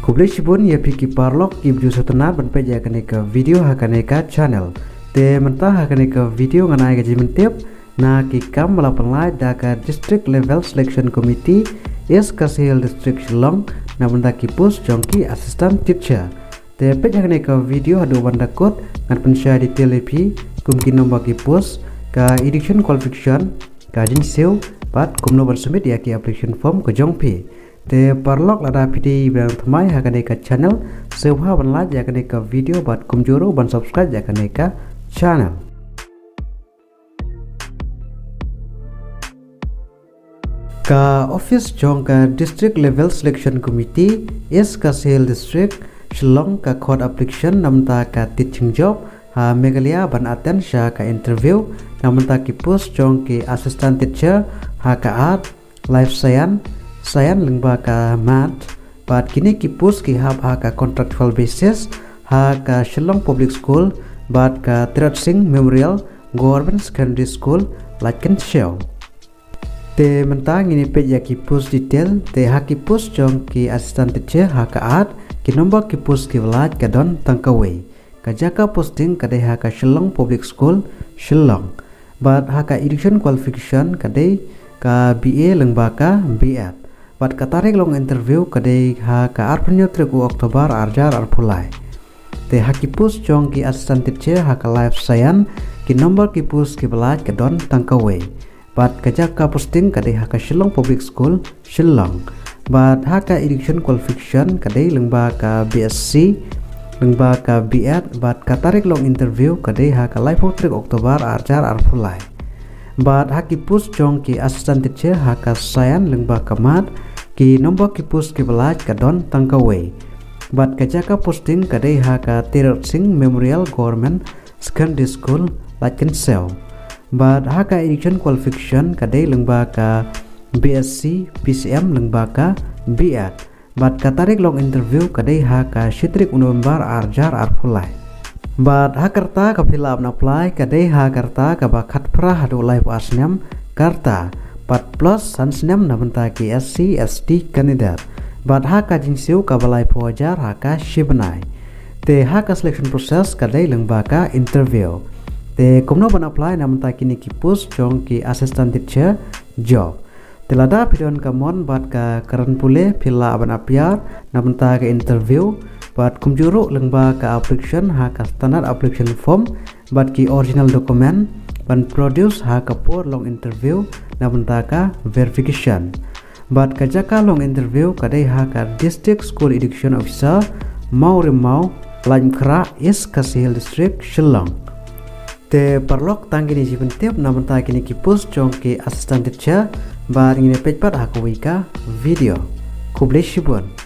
Kublai Shibun ya piki parlok ibju setena benpeja kaneka video hakaneka channel. Te mentah hakaneka video nganai gaji mentip na kikam melapanlai daka district level selection committee is Kasihil district Shillong na benda kipus jongki assistant teacher. Te pej hakaneka video hadu banda kod ngan pensya detail lepi kumkin nombor kipus ka education qualification ka jinsew pat kumno bersumit ya ki application form ke jongpi. Te parlok lada pidi bang thamai hakaneka channel sewa ban like hakaneka video bat kumjuru ban subscribe hakaneka channel. Ka office jong ka district level selection committee is Kasihil district Shillong ka code application namta ka teaching job ha Meghalaya ban attend sha ka interview namta ki post jong ki assistant teacher ha ka art life science lengba ka math pat kini ki post ki hab ha ka contractual basis ha ka Shillong public school bat ka Tirat Singh Memorial Government Secondary School Laken Show. Te mentang ini page ya ki post detail te ha ki post jong ki assistant teacher ha ka art ki nombor ki post ki velat ka don tangkawe ka jaka posting ka de ha ka Shillong public school Shillong bat ha ka education qualification ka de ka BA lengba ka BEd bat ka tarik long interview ka de ha ka arpenyo 3 Oktober arjar arpulai. Te ha ki post jong ki assistant teacher ha ka life science ki nombor ki post ki velat ka don tangkawe bat kajaka posting kade haka Shillong public school Shillong bat haka education qualification kade lengba ka BSc lengba ka BEd bat katarik long interview kade haka live 3 Oktober arjar arpulai bat haki post jong ki assistant teacher haka science lengba ka math ki nombor ki post ki belaj ka don tangkawe bat kajaka posting kade haka Tirat Singh Memorial Government Secondary School Laken Show bat haka education qualification kade lengba ka BSc PCM lengba ka BEd bat katarik long interview kade haka Shitrik November arjar arpulai bat hakarta ka fill up na apply kade hakarta ka bakat pra hadu live asnyam karta pat plus sansnyam na benta ki SC ST candidate bat haka jinsiu ka balai pojar haka shibnai te haka selection process kade lengba ka interview. Te kumno ban apply namta kini ki post jong ki assistant teacher job. Telada pidon kamon bat ka karan pule pila ban apyar namta ka interview bat kumjuru lengba ka application ha ka standard application form bat ki original document ban produce ha ka por long interview namta ka verification bat ka jaka long interview kade ha ka district school education officer mau lain kra is Kasihil district Shillong. Te parlok tanggini jiben tiap namanta kini ki post jong ki assistant teacher bar ingin page pat aku wika video Kublai Shibun.